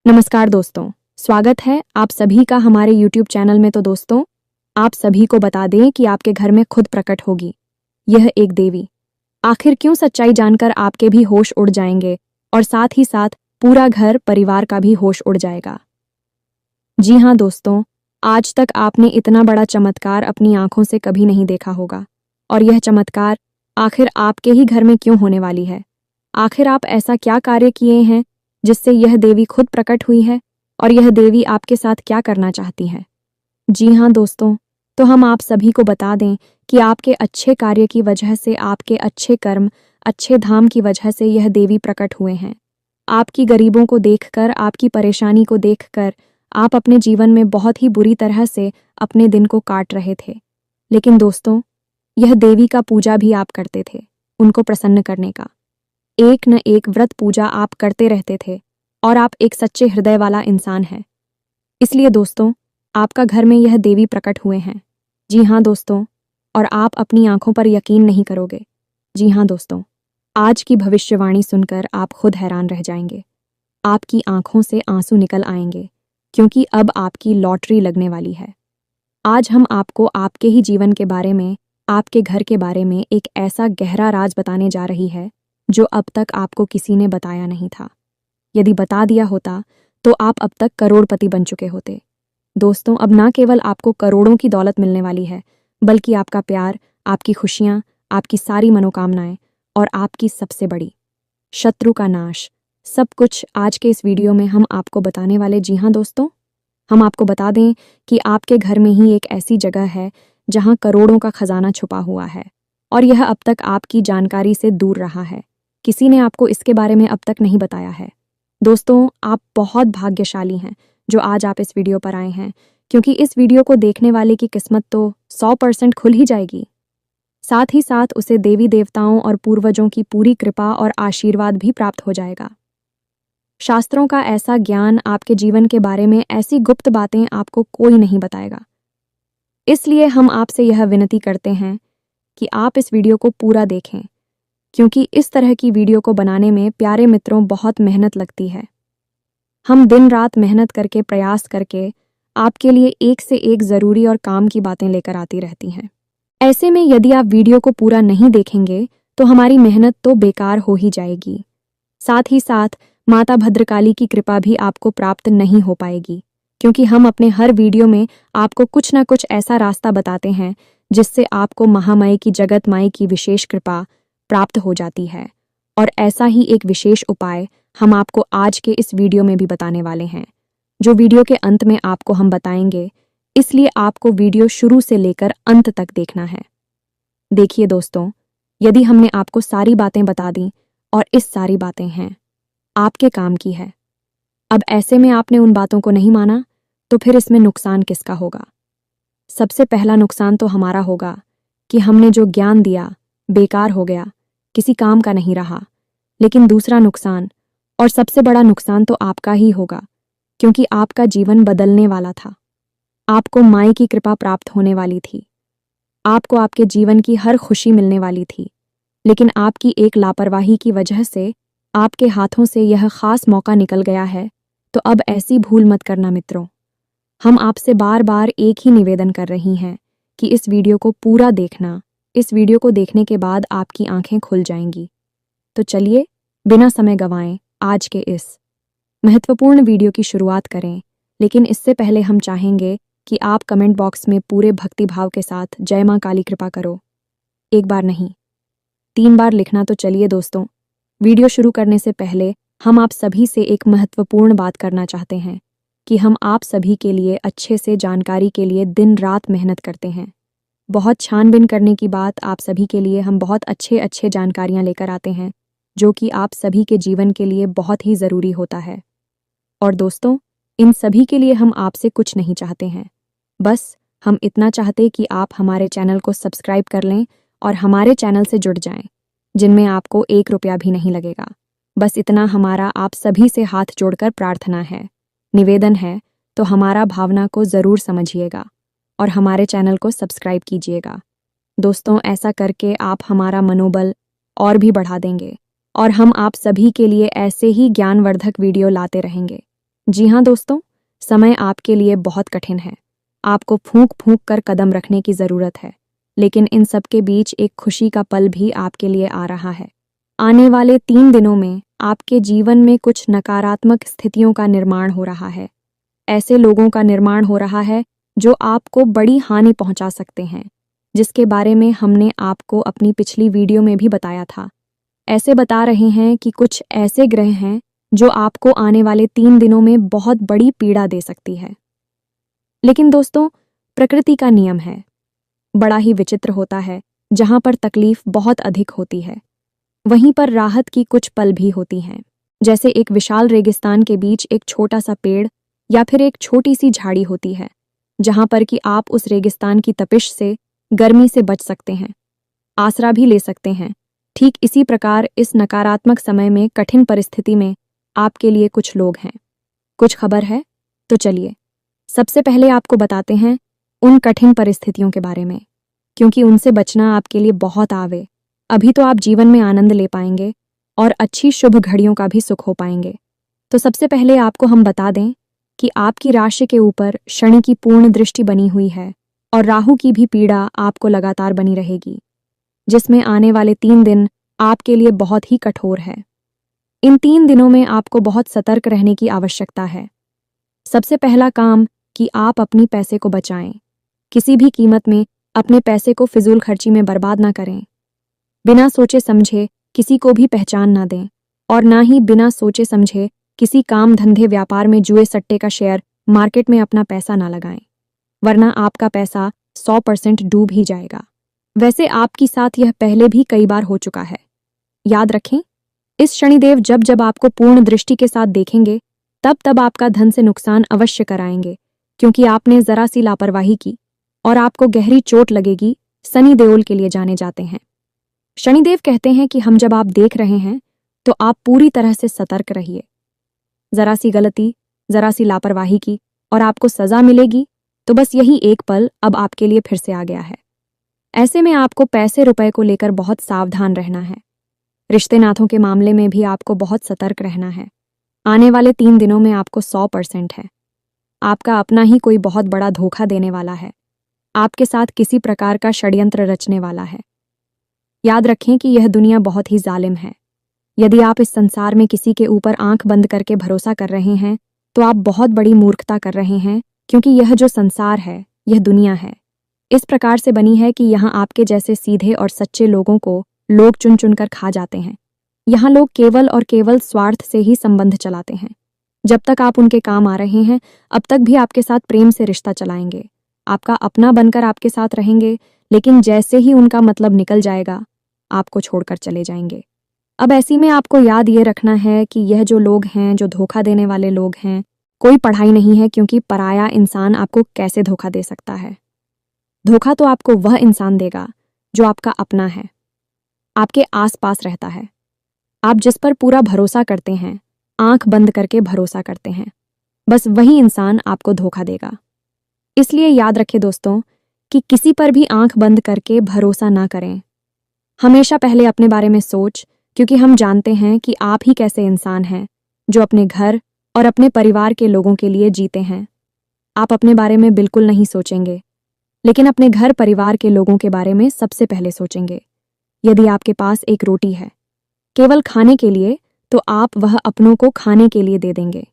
नमस्कार दोस्तों, स्वागत है आप सभी का हमारे YouTube चैनल में। तो दोस्तों, आप सभी को बता दें कि आपके घर में खुद प्रकट होगी यह एक देवी। आखिर क्यों सच्चाई जानकर आपके भी होश उड़ जाएंगे और साथ ही साथ पूरा घर परिवार का भी होश उड़ जाएगा। जी हाँ दोस्तों, आज तक आपने इतना बड़ा चमत्कार अपनी आंखों से कभी नहीं देखा होगा। और यह चमत्कार आखिर आपके ही घर में क्यों होने वाली है? आखिर आप ऐसा क्या कार्य किए हैं जिससे यह देवी खुद प्रकट हुई है और यह देवी आपके साथ क्या करना चाहती है? जी हाँ दोस्तों, तो हम आप सभी को बता दें कि आपके अच्छे कार्य की वजह से, आपके अच्छे कर्म, अच्छे धाम की वजह से यह देवी प्रकट हुए हैं। आपकी गरीबों को देखकर, आपकी परेशानी को देखकर आप अपने जीवन में बहुत ही बुरी तरह से अपने दिन को काट रहे थे। लेकिन दोस्तों, यह देवी का पूजा भी आप करते थे, उनको प्रसन्न करने का एक न एक व्रत पूजा आप करते रहते थे और आप एक सच्चे हृदय वाला इंसान हैं। इसलिए दोस्तों, आपका घर में यह देवी प्रकट हुए हैं। जी हाँ दोस्तों, और आप अपनी आंखों पर यकीन नहीं करोगे। जी हाँ दोस्तों, आज की भविष्यवाणी सुनकर आप खुद हैरान रह जाएंगे। आपकी आंखों से आंसू निकल आएंगे क्योंकि अब आपकी लॉटरी लगने वाली है। आज हम आपको आपके ही जीवन के बारे में, आपके घर के बारे में एक ऐसा गहरा राज बताने जा रही है जो अब तक आपको किसी ने बताया नहीं था। यदि बता दिया होता तो आप अब तक करोड़पति बन चुके होते। दोस्तों, अब ना केवल आपको करोड़ों की दौलत मिलने वाली है, बल्कि आपका प्यार, आपकी खुशियाँ, आपकी सारी मनोकामनाएं और आपकी सबसे बड़ी शत्रु का नाश, सब कुछ आज के इस वीडियो में हम आपको बताने वाले। जी हाँ दोस्तों, हम आपको बता दें कि आपके घर में ही एक ऐसी जगह है जहां करोड़ों का खजाना छुपा हुआ है और यह अब तक आपकी जानकारी से दूर रहा है। किसी ने आपको इसके बारे में अब तक नहीं बताया है। दोस्तों, आप बहुत भाग्यशाली हैं जो आज आप इस वीडियो पर आए हैं, क्योंकि इस वीडियो को देखने वाले की किस्मत तो 100% खुल ही जाएगी। साथ ही साथ उसे देवी देवताओं और पूर्वजों की पूरी कृपा और आशीर्वाद भी प्राप्त हो जाएगा। शास्त्रों का ऐसा ज्ञान, आपके जीवन के बारे में ऐसी गुप्त बातें आपको कोई नहीं बताएगा। इसलिए हम आपसे यह विनती करते हैं कि आप इस वीडियो को पूरा देखें, क्योंकि इस तरह की वीडियो को बनाने में प्यारे मित्रों बहुत मेहनत लगती है। हम दिन रात मेहनत करके, प्रयास करके आपके लिए एक से एक ज़रूरी और काम की बातें लेकर आती रहती हैं। ऐसे में यदि आप वीडियो को पूरा नहीं देखेंगे तो हमारी मेहनत तो बेकार हो ही जाएगी। साथ ही साथ माता भद्रकाली की कृपा भी आपको प्राप्त नहीं हो पाएगी, क्योंकि हम अपने हर वीडियो में आपको कुछ ना कुछ ऐसा रास्ता बताते हैं जिससे आपको महामाई की, जगत माई की विशेष कृपा प्राप्त हो जाती है। और ऐसा ही एक विशेष उपाय हम आपको आज के इस वीडियो में भी बताने वाले हैं, जो वीडियो के अंत में आपको हम बताएंगे। इसलिए आपको वीडियो शुरू से लेकर अंत तक देखना है। देखिए दोस्तों, यदि हमने आपको सारी बातें बता दी और इस सारी बातें हैं आपके काम की है, अब ऐसे में आपने उन बातों को नहीं माना तो फिर इसमें नुकसान किसका होगा? सबसे पहला नुकसान तो हमारा होगा कि हमने जो ज्ञान दिया बेकार हो गया, किसी काम का नहीं रहा। लेकिन दूसरा नुकसान, और सबसे बड़ा नुकसान, तो आपका ही होगा, क्योंकि आपका जीवन बदलने वाला था। आपको माई की कृपा प्राप्त होने वाली थी, आपको आपके जीवन की हर खुशी मिलने वाली थी। लेकिन आपकी एक लापरवाही की वजह से आपके हाथों से यह खास मौका निकल गया है। तो अब ऐसी भूल मत करना मित्रों। हम आपसे बार बार एक ही निवेदन कर रही हैं कि इस वीडियो को पूरा देखना। इस वीडियो को देखने के बाद आपकी आंखें खुल जाएंगी। तो चलिए, बिना समय गंवाएं आज के इस महत्वपूर्ण वीडियो की शुरुआत करें। लेकिन इससे पहले हम चाहेंगे कि आप कमेंट बॉक्स में पूरे भक्तिभाव के साथ जय मां काली कृपा करो। एक बार नहीं, 3 बार लिखना। तो चलिए दोस्तों, वीडियो शुरू करने से पहले हम आप सभी से एक महत्वपूर्ण बात करना चाहते हैं कि हम आप सभी के लिए अच्छे से जानकारी के लिए दिन रात मेहनत करते हैं। बहुत छानबीन करने की बात आप सभी के लिए हम बहुत अच्छे जानकारियां लेकर आते हैं, जो कि आप सभी के जीवन के लिए बहुत ही ज़रूरी होता है। और दोस्तों, इन सभी के लिए हम आपसे कुछ नहीं चाहते हैं, बस हम इतना चाहते कि आप हमारे चैनल को सब्सक्राइब कर लें और हमारे चैनल से जुड़ जाएं, जिनमें आपको 1 रुपया भी नहीं लगेगा। बस इतना हमारा आप सभी से हाथ जोड़कर प्रार्थना है, निवेदन है। तो हमारा भावना को ज़रूर समझिएगा और हमारे चैनल को सब्सक्राइब कीजिएगा। दोस्तों, ऐसा करके आप हमारा मनोबल और भी बढ़ा देंगे और हम आप सभी के लिए ऐसे ही ज्ञानवर्धक वीडियो लाते रहेंगे। जी हाँ दोस्तों, समय आपके लिए बहुत कठिन है। आपको फूंक फूंक कर कदम रखने की जरूरत है, लेकिन इन सब के बीच एक खुशी का पल भी आपके लिए आ रहा है। आने वाले 3 दिनों में आपके जीवन में कुछ नकारात्मक स्थितियों का निर्माण हो रहा है। ऐसे लोगों का निर्माण हो रहा है जो आपको बड़ी हानि पहुंचा सकते हैं, जिसके बारे में हमने आपको अपनी पिछली वीडियो में भी बताया था। ऐसे बता रहे हैं कि कुछ ऐसे ग्रह हैं जो आपको आने वाले 3 दिनों में बहुत बड़ी पीड़ा दे सकती है। लेकिन दोस्तों, प्रकृति का नियम है, बड़ा ही विचित्र होता है। जहां पर तकलीफ बहुत अधिक होती है, वहीं पर राहत की कुछ पल भी होती हैं। जैसे एक विशाल रेगिस्तान के बीच एक छोटा सा पेड़ या फिर एक छोटी सी झाड़ी होती है, जहां पर कि आप उस रेगिस्तान की तपिश से, गर्मी से बच सकते हैं, आसरा भी ले सकते हैं। ठीक इसी प्रकार इस नकारात्मक समय में, कठिन परिस्थिति में आपके लिए कुछ लोग हैं। कुछ खबर है? तो चलिए सबसे पहले आपको बताते हैं उन कठिन परिस्थितियों के बारे में, क्योंकि उनसे बचना आपके लिए बहुत आवे। अभी तो आप जीवन में आनंद ले पाएंगे और अच्छी शुभ घड़ियों का भी सुख हो पाएंगे। तो सबसे पहले आपको हम बता दें कि आपकी राशि के ऊपर शनि की पूर्ण दृष्टि बनी हुई है और राहु की भी पीड़ा आपको लगातार बनी रहेगी, जिसमें आने वाले 3 दिन आपके लिए बहुत ही कठोर है। इन 3 दिनों में आपको बहुत सतर्क रहने की आवश्यकता है। सबसे पहला काम कि आप अपनी पैसे को बचाएं। किसी भी कीमत में अपने पैसे को फिजूल खर्ची में बर्बाद ना करें। बिना सोचे समझे किसी को भी पहचान ना दें और ना ही बिना सोचे समझे किसी काम धंधे व्यापार में जुए सट्टे का शेयर मार्केट में अपना पैसा ना लगाएं, वरना आपका पैसा 100% डूब ही जाएगा। वैसे आपके साथ यह पहले भी कई बार हो चुका है। याद रखें, इस शनिदेव जब जब आपको पूर्ण दृष्टि के साथ देखेंगे तब तब आपका धन से नुकसान अवश्य कराएंगे, क्योंकि आपने जरा सी लापरवाही की और आपको गहरी चोट लगेगी। शनि देओल के लिए जाने जाते हैं। शनिदेव कहते हैं कि हम जब आप देख रहे हैं तो आप पूरी तरह से सतर्क रहिए। जरा सी गलती, जरा सी लापरवाही की और आपको सजा मिलेगी। तो बस यही एक पल अब आपके लिए फिर से आ गया है। ऐसे में आपको पैसे रुपए को लेकर बहुत सावधान रहना है। रिश्ते नातों के मामले में भी आपको बहुत सतर्क रहना है। आने वाले 3 दिनों में आपको 100% है। आपका अपना ही कोई बहुत बड़ा धोखा देने वाला है, आपके साथ किसी प्रकार का षड्यंत्र रचने वाला है। याद रखें कि यह दुनिया बहुत ही जालिम है। यदि आप इस संसार में किसी के ऊपर आंख बंद करके भरोसा कर रहे हैं तो आप बहुत बड़ी मूर्खता कर रहे हैं, क्योंकि यह जो संसार है, यह दुनिया है, इस प्रकार से बनी है कि यहाँ आपके जैसे सीधे और सच्चे लोगों को लोग चुन चुन कर खा जाते हैं। यहाँ लोग केवल और केवल स्वार्थ से ही संबंध चलाते हैं। जब तक आप उनके काम आ रहे हैं, अब तक भी आपके साथ प्रेम से रिश्ता चलाएंगे, आपका अपना बनकर आपके साथ रहेंगे, लेकिन जैसे ही उनका मतलब निकल जाएगा, आपको छोड़कर चले जाएंगे। अब ऐसी में आपको याद ये रखना है कि यह जो लोग हैं, जो धोखा देने वाले लोग हैं, कोई पढ़ाई नहीं है, क्योंकि पराया इंसान आपको कैसे धोखा दे सकता है। धोखा तो आपको वह इंसान देगा जो आपका अपना है, आपके आसपास रहता है, आप जिस पर पूरा भरोसा करते हैं, आंख बंद करके भरोसा करते हैं, बस वही इंसान आपको धोखा देगा। इसलिए याद रखें दोस्तों कि किसी पर भी आंख बंद करके भरोसा ना करें। हमेशा पहले अपने बारे में सोच, क्योंकि हम जानते हैं कि आप ही कैसे इंसान हैं जो अपने घर और अपने परिवार के लोगों के लिए जीते हैं। आप अपने बारे में बिल्कुल नहीं सोचेंगे, लेकिन अपने घर परिवार के लोगों के बारे में सबसे पहले सोचेंगे। यदि आपके पास एक रोटी है केवल खाने के लिए, तो आप वह अपनों को खाने के लिए दे देंगे,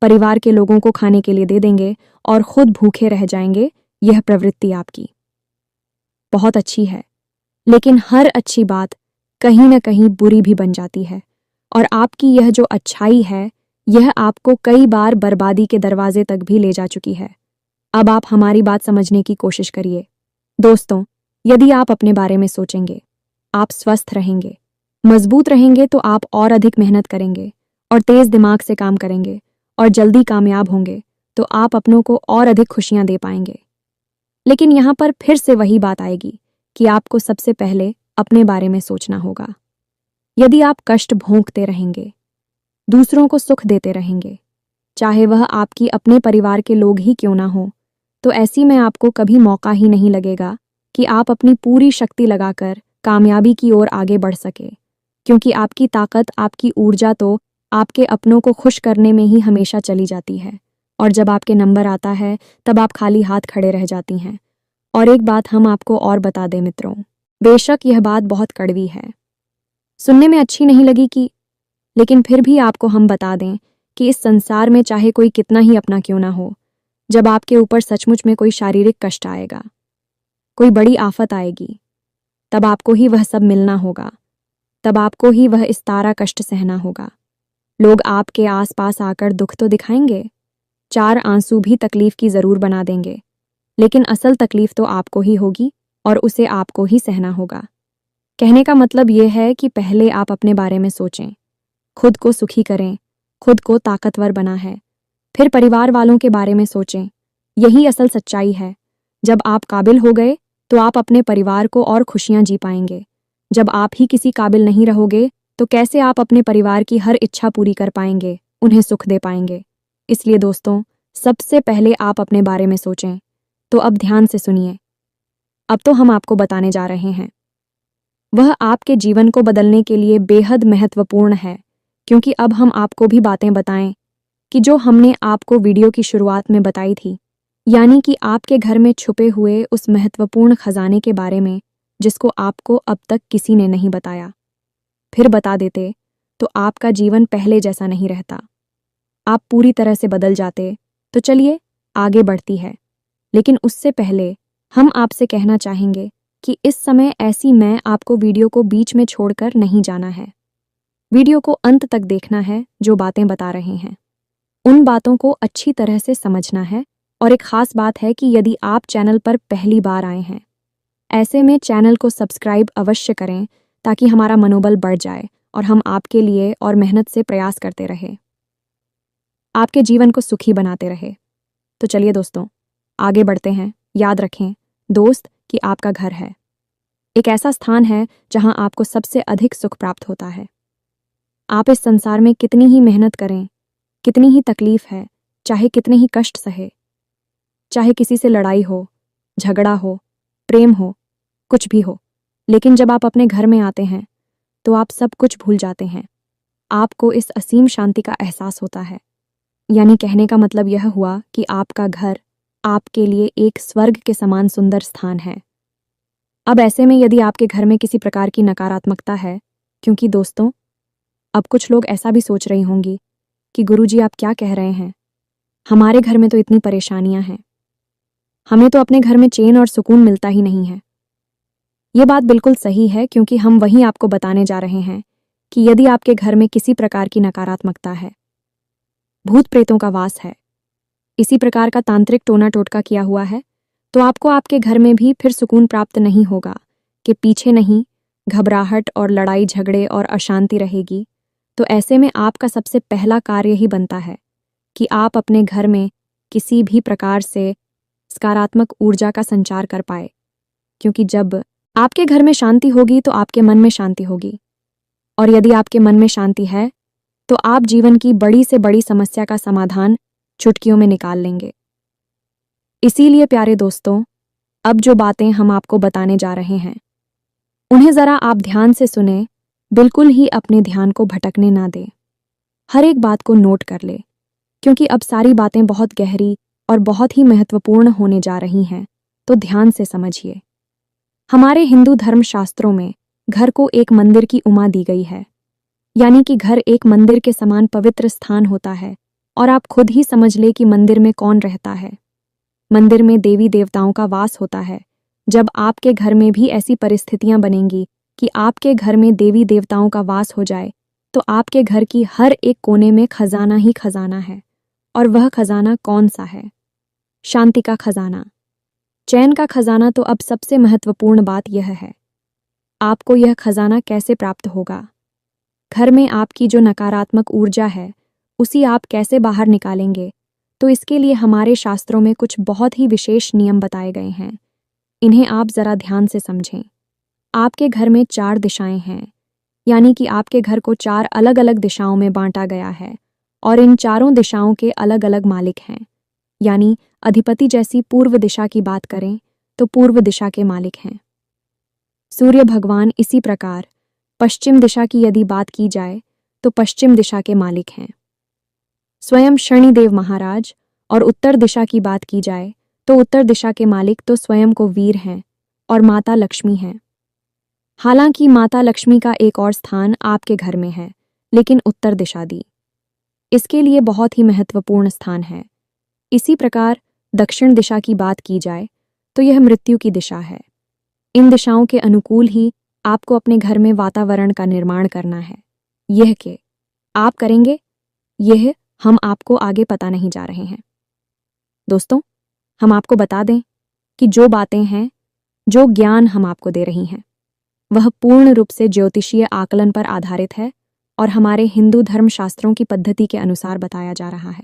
परिवार के लोगों को खाने के लिए दे देंगे और खुद भूखे रह जाएंगे। यह प्रवृत्ति आपकी बहुत अच्छी है, लेकिन हर अच्छी बात कहीं न कहीं बुरी भी बन जाती है, और आपकी यह जो अच्छाई है, यह आपको कई बार बर्बादी के दरवाजे तक भी ले जा चुकी है। अब आप हमारी बात समझने की कोशिश करिए। दोस्तों, यदि आप अपने बारे में सोचेंगे, आप स्वस्थ रहेंगे, मजबूत रहेंगे, तो आप और अधिक मेहनत करेंगे और तेज दिमाग से काम करेंगे और जल्दी कामयाब होंगे, तो आप अपनों को और अधिक खुशियां दे पाएंगे। लेकिन यहाँ पर फिर से वही बात आएगी कि आपको सबसे पहले अपने बारे में सोचना होगा। यदि आप कष्ट भोंकते रहेंगे, दूसरों को सुख देते रहेंगे, चाहे वह आपकी अपने परिवार के लोग ही क्यों ना हो, तो ऐसी में आपको कभी मौका ही नहीं लगेगा कि आप अपनी पूरी शक्ति लगाकर कामयाबी की ओर आगे बढ़ सके, क्योंकि आपकी ताकत, आपकी ऊर्जा तो आपके अपनों को खुश करने में ही हमेशा चली जाती है, और जब आपके नंबर आता है तब आप खाली हाथ खड़े रह जाती हैं। और एक बात हम आपको और बता दें मित्रों, बेशक यह बात बहुत कड़वी है, सुनने में अच्छी नहीं लगी कि, लेकिन फिर भी आपको हम बता दें कि इस संसार में चाहे कोई कितना ही अपना क्यों ना हो, जब आपके ऊपर सचमुच में कोई शारीरिक कष्ट आएगा, कोई बड़ी आफत आएगी, तब आपको ही वह सब मिलना होगा, तब आपको ही वह इस तारा कष्ट सहना होगा। लोग आपके आसपास आकर दुख तो दिखाएंगे, 4 आंसू भी तकलीफ की जरूर बना देंगे, लेकिन असल तकलीफ तो आपको ही होगी और उसे आपको ही सहना होगा। कहने का मतलब यह है कि पहले आप अपने बारे में सोचें, खुद को सुखी करें, खुद को ताकतवर बना है, फिर परिवार वालों के बारे में सोचें। यही असल सच्चाई है। जब आप काबिल हो गए तो आप अपने परिवार को और खुशियां जी पाएंगे। जब आप ही किसी काबिल नहीं रहोगे तो कैसे आप अपने परिवार की हर इच्छा पूरी कर पाएंगे, उन्हें सुख दे पाएंगे। इसलिए दोस्तों, सबसे पहले आप अपने बारे में सोचें। तो अब ध्यान से सुनिए, अब तो हम आपको बताने जा रहे हैं। वह आपके जीवन को बदलने के लिए बेहद महत्वपूर्ण है, क्योंकि अब हम आपको भी बातें बताएं कि जो हमने आपको वीडियो की शुरुआत में बताई थी, यानी कि आपके घर में छुपे हुए उस महत्वपूर्ण खजाने के बारे में जिसको आपको अब तक किसी ने नहीं बताया। फिर बता देते तो आपका जीवन पहले जैसा नहीं रहता, आप पूरी तरह से बदल जाते। तो चलिए आगे बढ़ती है, लेकिन उससे पहले हम आपसे कहना चाहेंगे कि इस समय ऐसी मैं आपको वीडियो को बीच में छोड़कर नहीं जाना है। वीडियो को अंत तक देखना है। जो बातें बता रहे हैं उन बातों को अच्छी तरह से समझना है। और एक खास बात है कि यदि आप चैनल पर पहली बार आए हैं, ऐसे में चैनल को सब्सक्राइब अवश्य करें ताकि हमारा मनोबल बढ़ जाए और हम आपके लिए और मेहनत से प्रयास करते रहे, आपके जीवन को सुखी बनाते रहे। तो चलिए दोस्तों आगे बढ़ते हैं। याद रखें दोस्त कि आपका घर है एक ऐसा स्थान है जहां आपको सबसे अधिक सुख प्राप्त होता है। आप इस संसार में कितनी ही मेहनत करें, कितनी ही तकलीफ है, चाहे कितने ही कष्ट सहे, चाहे किसी से लड़ाई हो, झगड़ा हो, प्रेम हो, कुछ भी हो, लेकिन जब आप अपने घर में आते हैं तो आप सब कुछ भूल जाते हैं। आपको इस असीम शांति का एहसास होता है। यानी कहने का मतलब यह हुआ कि आपका घर आपके लिए एक स्वर्ग के समान सुंदर स्थान है। अब ऐसे में यदि आपके घर में किसी प्रकार की नकारात्मकता है, क्योंकि दोस्तों अब कुछ लोग ऐसा भी सोच रही होंगी कि गुरुजी आप क्या कह रहे हैं, हमारे घर में तो इतनी परेशानियां हैं, हमें तो अपने घर में चैन और सुकून मिलता ही नहीं है। ये बात बिल्कुल सही है, क्योंकि हम वही आपको बताने जा रहे हैं कि यदि आपके घर में किसी प्रकार की नकारात्मकता है, भूत प्रेतों का वास है, इसी प्रकार का तांत्रिक टोना टोटका किया हुआ है, तो आपको आपके घर में भी फिर सुकून प्राप्त नहीं होगा कि पीछे नहीं घबराहट और लड़ाई झगड़े और अशांति रहेगी। तो ऐसे में आपका सबसे पहला कार्य ही बनता है कि आप अपने घर में किसी भी प्रकार से सकारात्मक ऊर्जा का संचार कर पाए, क्योंकि जब आपके घर में शांति होगी तो आपके मन में शांति होगी, और यदि आपके मन में शांति है तो आप जीवन की बड़ी से बड़ी समस्या का समाधान चुटकियों में निकाल लेंगे। इसीलिए प्यारे दोस्तों, अब जो बातें हम आपको बताने जा रहे हैं उन्हें जरा आप ध्यान से सुने, बिल्कुल ही अपने ध्यान को भटकने ना दें। हर एक बात को नोट कर ले, क्योंकि अब सारी बातें बहुत गहरी और बहुत ही महत्वपूर्ण होने जा रही हैं। तो ध्यान से समझिए। हमारे हिंदू धर्म शास्त्रों में घर को एक मंदिर की उपमा दी गई है, यानी कि घर एक मंदिर के समान पवित्र स्थान होता है। और आप खुद ही समझ ले कि मंदिर में कौन रहता है। मंदिर में देवी देवताओं का वास होता है। जब आपके घर में भी ऐसी परिस्थितियां बनेंगी कि आपके घर में देवी देवताओं का वास हो जाए, तो आपके घर की हर एक कोने में खजाना ही खजाना है। और वह खजाना कौन सा है? शांति का खजाना, चैन का खजाना। तो अब सबसे महत्वपूर्ण बात यह है, आपको यह खजाना कैसे प्राप्त होगा? घर में आपकी जो नकारात्मक ऊर्जा है उसी आप कैसे बाहर निकालेंगे? तो इसके लिए हमारे शास्त्रों में कुछ बहुत ही विशेष नियम बताए गए हैं। इन्हें आप जरा ध्यान से समझें। आपके घर में 4 दिशाएं हैं, यानी कि आपके घर को 4 अलग अलग दिशाओं में बांटा गया है, और इन चारों दिशाओं के अलग अलग मालिक हैं। यानी अधिपति जैसी पूर्व दिशा की बात करें तो पूर्व दिशा के मालिक हैं सूर्य भगवान। इसी प्रकार पश्चिम दिशा की यदि बात की जाए तो पश्चिम दिशा के मालिक हैं स्वयं शनिदेव महाराज, और उत्तर दिशा की बात की जाए तो उत्तर दिशा के मालिक तो स्वयं को वीर हैं और माता लक्ष्मी हैं। हालांकि माता लक्ष्मी का एक और स्थान आपके घर में है, लेकिन उत्तर दिशा दी इसके लिए बहुत ही महत्वपूर्ण स्थान है। इसी प्रकार दक्षिण दिशा की बात की जाए तो यह मृत्यु की दिशा है। इन दिशाओं के अनुकूल ही आपको अपने घर में वातावरण का निर्माण करना है। यह के आप करेंगे, यह हम आपको आगे पता नहीं जा रहे हैं। दोस्तों, हम आपको बता दें कि जो बातें हैं, जो ज्ञान हम आपको दे रही हैं, वह पूर्ण रूप से ज्योतिषीय आकलन पर आधारित है और हमारे हिंदू धर्मशास्त्रों की पद्धति के अनुसार बताया जा रहा है।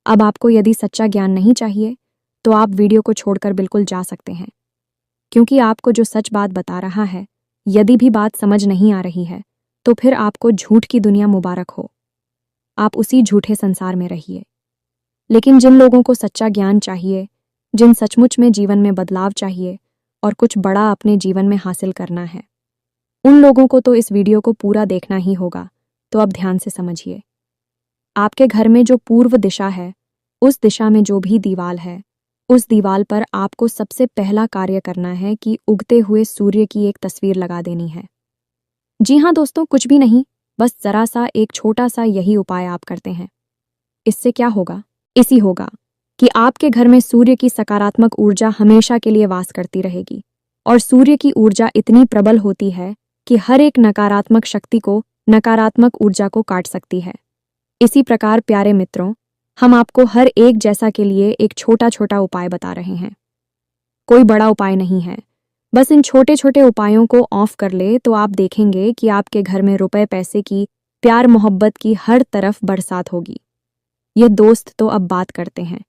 अब आपको यदि सच्चा ज्ञान नहीं चाहिए तो आप वीडियो को छोड़कर बिल्कुल जा सकते हैं, क्योंकि आपको जो सच बात बता रहा है, यदि भी बात समझ नहीं आ रही है तो फिर आपको झूठ की दुनिया मुबारक हो। आप उसी झूठे संसार में रहिए। लेकिन जिन लोगों को सच्चा ज्ञान चाहिए, जिन सचमुच में जीवन में बदलाव चाहिए और कुछ बड़ा अपने जीवन में हासिल करना है, उन लोगों को तो इस वीडियो को पूरा देखना ही होगा। तो अब ध्यान से समझिए। आपके घर में जो पूर्व दिशा है, उस दिशा में जो भी दीवाल है, उस दीवाल पर आपको सबसे पहला कार्य करना है कि उगते हुए सूर्य की एक तस्वीर लगा देनी है। जी हाँ दोस्तों, कुछ भी नहीं, बस जरा सा एक छोटा सा यही उपाय आप करते हैं। इससे क्या होगा? इसी होगा कि आपके घर में सूर्य की सकारात्मक ऊर्जा हमेशा के लिए वास करती रहेगी, और सूर्य की ऊर्जा इतनी प्रबल होती है कि हर एक नकारात्मक शक्ति को, नकारात्मक ऊर्जा को काट सकती है। इसी प्रकार प्यारे मित्रों, हम आपको हर एक जैसा के लिए एक छोटा छोटा उपाय बता रहे हैं। कोई बड़ा उपाय नहीं है। बस इन छोटे छोटे उपायों को ऑफ कर ले तो आप देखेंगे कि आपके घर में रुपए पैसे की, प्यार मोहब्बत की हर तरफ बरसात होगी। ये दोस्त तो अब बात करते हैं।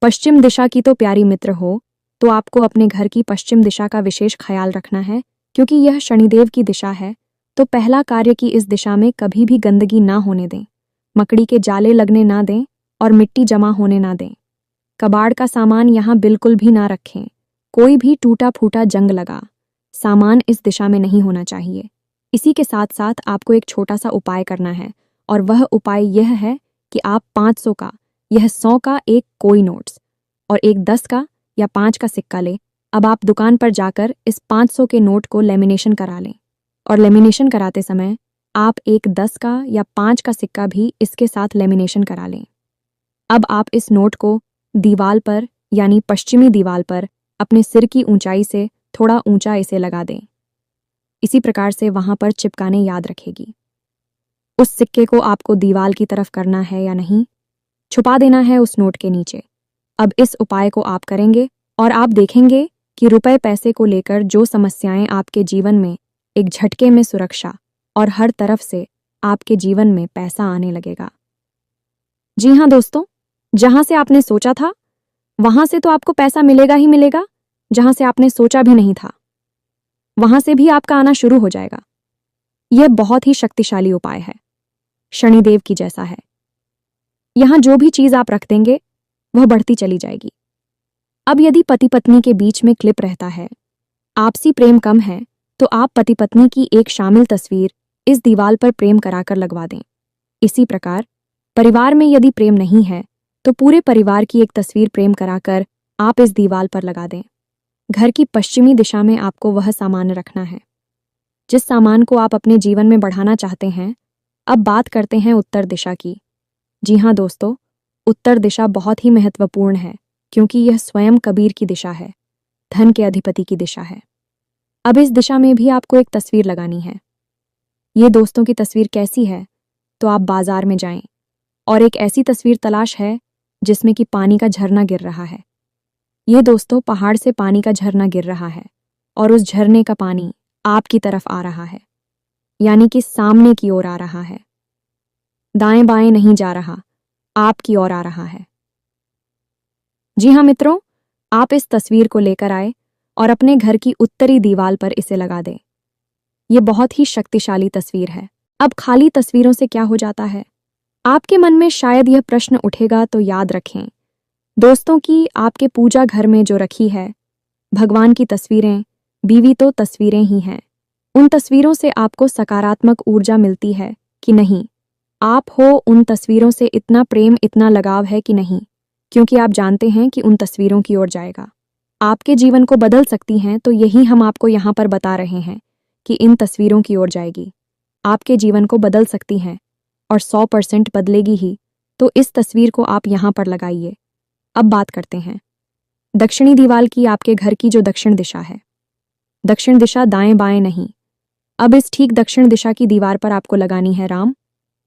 पश्चिम दिशा की तो प्यारी मित्र हो, तो आपको अपने घर की पश्चिम दिशा का विशेष ख्याल रखना है, क्योंकि यह शनिदेव की दिशा है। तो पहला कार्य कि इस दिशा में कभी भी गंदगी ना होने दें, मकड़ी के जाले लगने ना दें और मिट्टी जमा होने ना दें। कबाड़ का सामान यहाँ बिल्कुल भी ना रखें। कोई भी टूटा फूटा जंग लगा सामान इस दिशा में नहीं होना चाहिए। इसी के साथ साथ आपको एक छोटा सा उपाय करना है, और वह उपाय यह है कि आप 500 का, यह 100 का एक कोई नोट्स और एक 10 का या 5 का सिक्का लें। अब आप दुकान पर जाकर इस 500 के नोट को लेमिनेशन करा लें, और लेमिनेशन कराते समय आप एक 10 का या 5 का सिक्का भी इसके साथ लेमिनेशन करा लें। अब आप इस नोट को दीवाल पर, यानी पश्चिमी दीवाल पर, अपने सिर की ऊंचाई से थोड़ा ऊंचा इसे लगा दें। इसी प्रकार से वहां पर चिपकाने याद रखेगी। उस सिक्के को आपको दीवाल की तरफ करना है या नहीं, छुपा देना है उस नोट के नीचे। अब इस उपाय को आप करेंगे और आप देखेंगे कि रुपए पैसे को लेकर जो समस्याएं आपके जीवन में, एक झटके में सुरक्षा और हर तरफ से आपके जीवन में पैसा आने लगेगा। जी हाँ दोस्तों, जहां से आपने सोचा था वहां से तो आपको पैसा मिलेगा ही मिलेगा, जहां से आपने सोचा भी नहीं था वहां से भी आपका आना शुरू हो जाएगा। यह बहुत ही शक्तिशाली उपाय है, शनिदेव की जैसा है। यहां जो भी चीज आप रख देंगे वह बढ़ती चली जाएगी। अब यदि पति पत्नी के बीच में क्लिप रहता है, आपसी प्रेम कम है, तो आप पति पत्नी की एक शामिल तस्वीर इस दीवाल पर प्रेम कराकर लगवा दें। इसी प्रकार परिवार में यदि प्रेम नहीं है तो पूरे परिवार की एक तस्वीर प्रेम कराकर आप इस दीवाल पर लगा दें। घर की पश्चिमी दिशा में आपको वह सामान रखना है जिस सामान को आप अपने जीवन में बढ़ाना चाहते हैं। अब बात करते हैं उत्तर दिशा की। जी हाँ दोस्तों, उत्तर दिशा बहुत ही महत्वपूर्ण है, क्योंकि यह स्वयं कबीर की दिशा है, धन के अधिपति की दिशा है। अब इस दिशा में भी आपको एक तस्वीर लगानी है। ये दोस्तों की तस्वीर कैसी है? तो आप बाजार में जाएं और एक ऐसी तस्वीर तलाश है जिसमें कि पानी का झरना गिर रहा है। ये दोस्तों पहाड़ से पानी का झरना गिर रहा है और उस झरने का पानी आपकी तरफ आ रहा है, यानी कि सामने की ओर आ रहा है, दाएं बाएं नहीं जा रहा, आपकी ओर आ रहा है। जी हाँ मित्रों, आप इस तस्वीर को लेकर आए और अपने घर की उत्तरी दीवार पर इसे लगा दें। ये बहुत ही शक्तिशाली तस्वीर है। अब खाली तस्वीरों से क्या हो जाता है? आपके मन में शायद यह प्रश्न उठेगा, तो याद रखें दोस्तों कि आपके पूजा घर में जो रखी है भगवान की तस्वीरें, बीवी तो तस्वीरें ही हैं। उन तस्वीरों से आपको सकारात्मक ऊर्जा मिलती है, कि नहीं। आप हो उन तस्वीरों से इतना प्रेम, इतना लगाव है कि नहीं, क्योंकि आप जानते हैं कि उन तस्वीरों की ओर जाएगा। आपके जीवन को बदल सकती हैं, तो यही हम आपको यहाँ पर बता रहे हैं कि इन तस्वीरों की ओर जाएगी। आपके जीवन को बदल सकती हैं और 100% बदलेगी ही, तो इस तस्वीर को आप यहाँ पर लगाइए। अब बात करते हैं दक्षिणी दीवार की। आपके घर की जो दक्षिण दिशा है, दक्षिण दिशा दाएं बाएं नहीं, अब इस ठीक दक्षिण दिशा की दीवार पर आपको लगानी है राम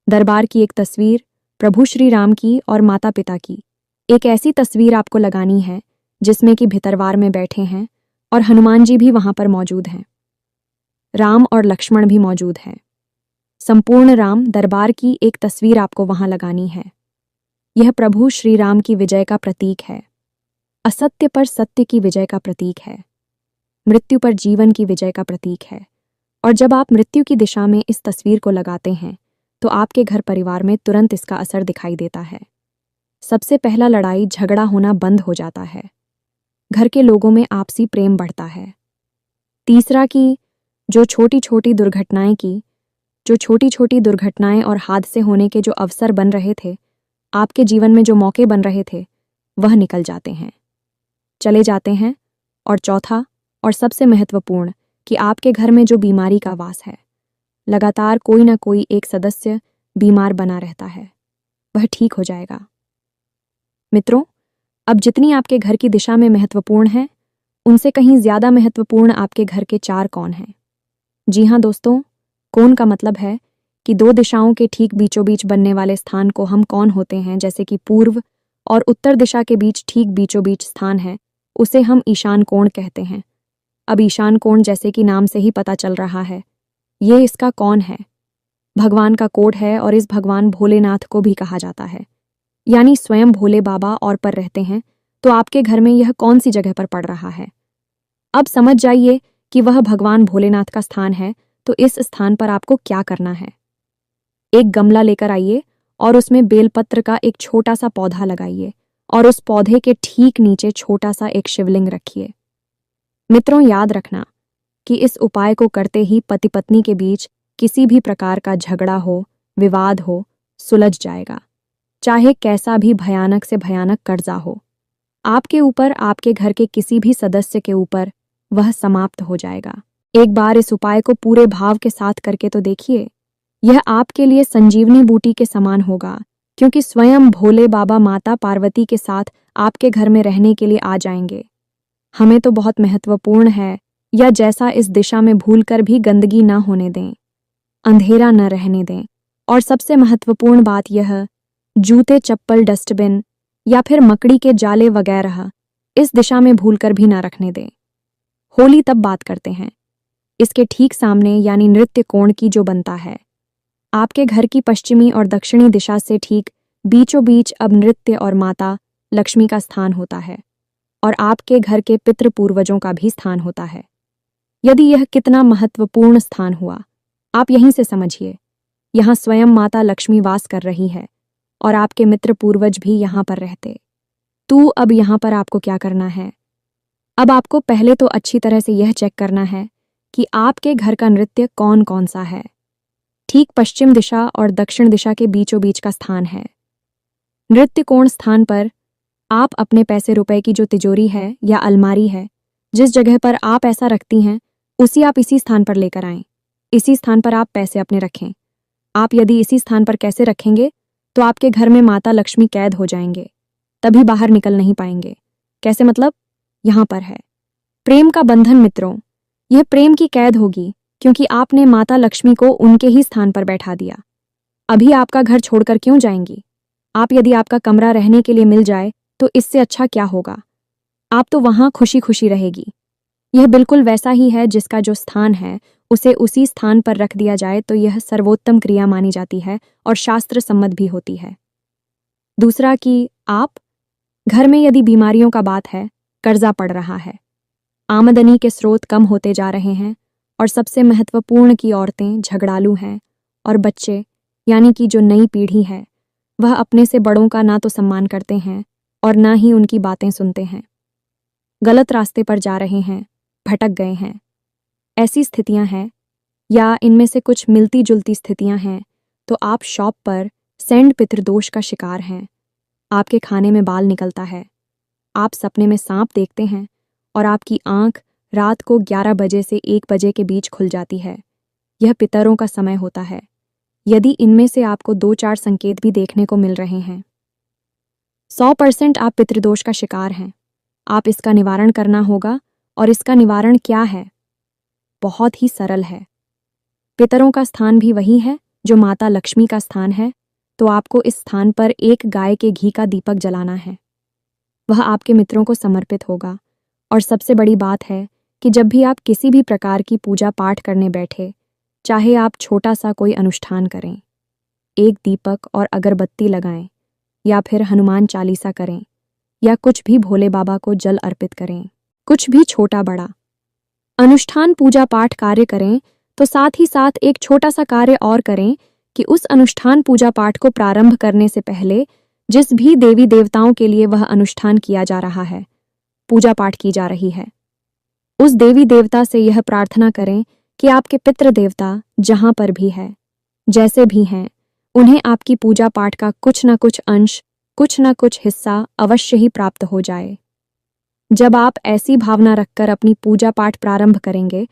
दरबार की एक तस्वीर, प्रभु श्री राम की और माता पिता की। एक ऐसी तस्वीर आपको लगानी है जिसमें कि भितरवार में बैठे हैं और हनुमान जी भी वहां पर मौजूद हैं, राम और लक्ष्मण भी मौजूद हैं। संपूर्ण राम दरबार की एक तस्वीर आपको वहां लगानी है। यह प्रभु श्री राम की विजय का प्रतीक है, असत्य पर सत्य की विजय का प्रतीक है, मृत्यु पर जीवन की विजय का प्रतीक है। और जब आप मृत्यु की दिशा में इस तस्वीर को लगाते हैं तो आपके घर परिवार में तुरंत इसका असर दिखाई देता है। सबसे पहला, लड़ाई झगड़ा होना बंद हो जाता है। घर के लोगों में आपसी प्रेम बढ़ता है। तीसरा, कि जो छोटी छोटी दुर्घटनाएं और हादसे होने के जो अवसर बन रहे थे, आपके जीवन में जो मौके बन रहे थे, वह निकल जाते हैं, चले जाते हैं। और चौथा और सबसे महत्वपूर्ण, कि आपके घर में जो बीमारी का वास है, लगातार कोई ना कोई एक सदस्य बीमार बना रहता है, वह ठीक हो जाएगा। मित्रों, अब जितनी आपके घर की दिशा में महत्वपूर्ण है, उनसे कहीं ज्यादा महत्वपूर्ण आपके घर के 4 कोण हैं। जी हाँ दोस्तों, कोण का मतलब है कि 2 दिशाओं के ठीक बीचों बीच बनने वाले स्थान को हम कोण होते हैं। जैसे कि पूर्व और उत्तर दिशा के बीच ठीक बीचों बीच स्थान है, उसे हम ईशान कोण कहते हैं। अब ईशान कोण, जैसे कि नाम से ही पता चल रहा है, ये इसका कोण है, भगवान का कोड है और इस भगवान भोलेनाथ को भी कहा जाता है, यानी स्वयं भोले बाबा और पर रहते हैं। तो आपके घर में यह कौन सी जगह पर पड़ रहा है? अब समझ जाइए कि वह भगवान भोलेनाथ का स्थान है। तो इस स्थान पर आपको क्या करना है? एक गमला लेकर आइए और उसमें बेलपत्र का एक छोटा सा पौधा लगाइए और उस पौधे के ठीक नीचे छोटा सा एक शिवलिंग रखिए। मित्रों, याद रखना कि इस उपाय को करते ही पति पत्नी के बीच किसी भी प्रकार का झगड़ा हो, विवाद हो, सुलझ जाएगा, चाहे कैसा भी भयानक से भयानक कर्जा हो आपके ऊपर, आपके घर के किसी भी सदस्य के ऊपर, वह समाप्त हो जाएगा। एक बार इस उपाय को पूरे भाव के साथ करके तो देखिए, यह आपके लिए संजीवनी बूटी के समान होगा, क्योंकि स्वयं भोले बाबा माता पार्वती के साथ आपके घर में रहने के लिए आ जाएंगे। हमें तो बहुत महत्वपूर्ण है, या जैसा इस दिशा में भूलकर भी गंदगी ना होने दें, अंधेरा न रहने दें। और सबसे महत्वपूर्ण बात यह, जूते, चप्पल, डस्टबिन या फिर मकड़ी के जाले वगैरह इस दिशा में भूलकर भी ना रखने दें। होली तब बात करते हैं, इसके ठीक सामने यानी नृत्य कोण की जो बनता है, आपके घर की पश्चिमी और दक्षिणी दिशा से ठीक बीचों बीच अब नृत्य और माता लक्ष्मी का स्थान होता है और आपके घर के पितृ पूर्वजों का भी स्थान होता है। यदि यह कितना महत्वपूर्ण स्थान हुआ, आप यहीं से समझिए। यहाँ स्वयं माता लक्ष्मी वास कर रही है और आपके मित्र पूर्वज भी यहाँ पर रहते। तो अब यहाँ पर आपको क्या करना है? अब आपको पहले तो अच्छी तरह से यह चेक करना है कि आपके घर का नृत्य कौन कौन सा है। ठीक पश्चिम दिशा और दक्षिण दिशा के बीचों बीच का स्थान है। नृत्य कोण स्थान पर आप अपने पैसे रुपए की जो तिजोरी है या अलमारी है, जिस जगह पर आप ऐसा रखती हैं, उसी आप इसी स्थान पर लेकर आएं। इसी स्थान पर आप पैसे अपने रखें। आप यदि इसी स्थान पर कैसे रखेंगे, तो आपके घर में माता लक्ष्मी कैद हो जाएंगे, तभी बाहर निकल नहीं पाएंगे। कैसे मतलब? यहाँ पर है प्रेम का बंधन। मित्रों, यह प्रेम की कैद होगी, क्योंकि आपने माता लक्ष्मी को उनके ही स्थान पर बैठा दिया। अभी आपका घर छोड़कर क्यों जाएंगी? आप यदि आपका कमरा रहने के लिए मिल जाए तो इससे अच्छा क्या होगा? आप तो वहां खुशी खुशी रहेगी। यह बिल्कुल वैसा ही है, जिसका जो स्थान है उसे उसी स्थान पर रख दिया जाए तो यह सर्वोत्तम क्रिया मानी जाती है और शास्त्र सम्मत भी होती है। दूसरा, कि आप घर में यदि बीमारियों का बात है, कर्जा पड़ रहा है, आमदनी के स्रोत कम होते जा रहे हैं, और सबसे महत्वपूर्ण कि औरतें झगड़ालू हैं और बच्चे यानी कि जो नई पीढ़ी है, वह अपने से बड़ों का ना तो सम्मान करते हैं और ना ही उनकी बातें सुनते हैं, गलत रास्ते पर जा रहे हैं, भटक गए हैं। ऐसी स्थितियां हैं या इनमें से कुछ मिलती जुलती स्थितियां हैं तो आप शॉप पर सेंड पितृदोष का शिकार हैं। आपके खाने में बाल निकलता है, आप सपने में सांप देखते हैं और आपकी आंख रात को 11 बजे से 1 बजे के बीच खुल जाती है। यह पितरों का समय होता है। यदि इनमें से आपको 2-4 संकेत भी देखने को मिल रहे हैं, 100% आप पितृदोष का शिकार हैं। आप इसका निवारण करना होगा। और इसका निवारण क्या है? बहुत ही सरल है। पितरों का स्थान भी वही है जो माता लक्ष्मी का स्थान है, तो आपको इस स्थान पर एक गाय के घी का दीपक जलाना है। वह आपके मित्रों को समर्पित होगा। और सबसे बड़ी बात है कि जब भी आप किसी भी प्रकार की पूजा पाठ करने बैठे, चाहे आप छोटा सा कोई अनुष्ठान करें, एक दीपक और अगरबत्ती लगाएं, या फिर हनुमान चालीसा करें, या कुछ भी भोले बाबा को जल अर्पित करें, कुछ भी छोटा बड़ा अनुष्ठान पूजा पाठ कार्य करें, तो साथ ही साथ एक छोटा सा कार्य और करें कि उस अनुष्ठान पूजा पाठ को प्रारंभ करने से पहले जिस भी देवी देवताओं के लिए वह अनुष्ठान किया जा रहा है, पूजा पाठ की जा रही है, उस देवी देवता से यह प्रार्थना करें कि आपके पितृ देवता जहां पर भी है, जैसे भी हैं, उन्हें आपकी पूजा पाठ का कुछ न कुछ अंश, कुछ न कुछ हिस्सा अवश्य ही प्राप्त हो जाए। जब आप ऐसी भावना रखकर अपनी पूजा पाठ प्रारंभ करेंगे,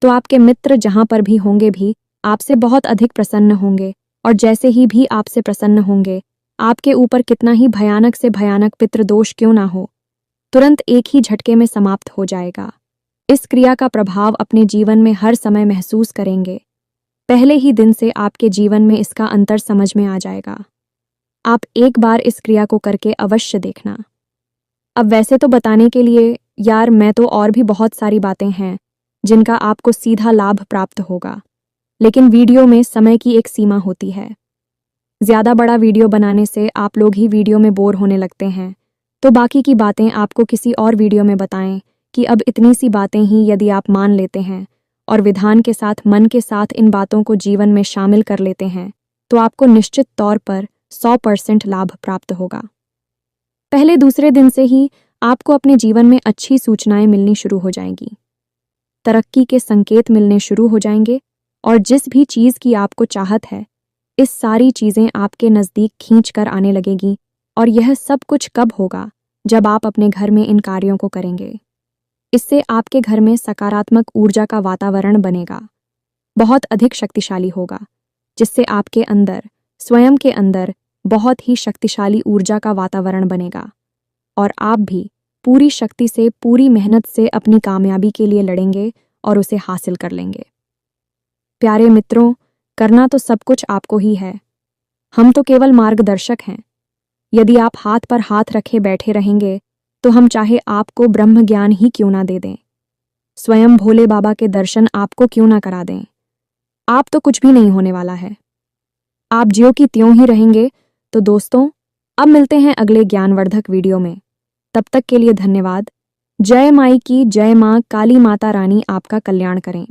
तो आपके मित्र जहां पर भी होंगे भी आपसे बहुत अधिक प्रसन्न होंगे, और जैसे ही भी आपसे प्रसन्न होंगे, आपके ऊपर कितना ही भयानक से भयानक पितृदोष क्यों ना हो, तुरंत एक ही झटके में समाप्त हो जाएगा। इस क्रिया का प्रभाव अपने जीवन में हर समय महसूस करेंगे। पहले ही दिन से आपके जीवन में इसका अंतर समझ में आ जाएगा। आप एक बार इस क्रिया को करके अवश्य देखना। अब वैसे तो बताने के लिए यार मैं तो और भी बहुत सारी बातें हैं जिनका आपको सीधा लाभ प्राप्त होगा, लेकिन वीडियो में समय की एक सीमा होती है। ज़्यादा बड़ा वीडियो बनाने से आप लोग ही वीडियो में बोर होने लगते हैं, तो बाकी की बातें आपको किसी और वीडियो में बताएं कि अब इतनी सी बातें ही यदि आप मान लेते हैं और विधान के साथ मन के साथ इन बातों को जीवन में शामिल कर लेते हैं, तो आपको निश्चित तौर पर 100% लाभ प्राप्त होगा। पहले दूसरे दिन से ही आपको अपने जीवन में अच्छी सूचनाएं मिलनी शुरू हो जाएंगी, तरक्की के संकेत मिलने शुरू हो जाएंगे, और जिस भी चीज़ की आपको चाहत है, इस सारी चीज़ें आपके नज़दीक खींच कर आने लगेगी। और यह सब कुछ कब होगा? जब आप अपने घर में इन कार्यों को करेंगे। इससे आपके घर में सकारात्मक ऊर्जा का वातावरण बनेगा, बहुत अधिक शक्तिशाली होगा, जिससे आपके अंदर, स्वयं के अंदर बहुत ही शक्तिशाली ऊर्जा का वातावरण बनेगा, और आप भी पूरी शक्ति से, पूरी मेहनत से अपनी कामयाबी के लिए लड़ेंगे और उसे हासिल कर लेंगे। प्यारे मित्रों, करना तो सब कुछ आपको ही है, हम तो केवल मार्गदर्शक हैं। यदि आप हाथ पर हाथ रखे बैठे रहेंगे, तो हम चाहे आपको ब्रह्म ज्ञान ही क्यों ना दे दें, स्वयं भोले बाबा के दर्शन आपको क्यों ना करा दें, आप तो कुछ भी नहीं होने वाला है, आप ज्यों की त्यों ही रहेंगे। तो दोस्तों, अब मिलते हैं अगले ज्ञानवर्धक वीडियो में। तब तक के लिए धन्यवाद। जय माई की जय, माँ काली माता रानी आपका कल्याण करें।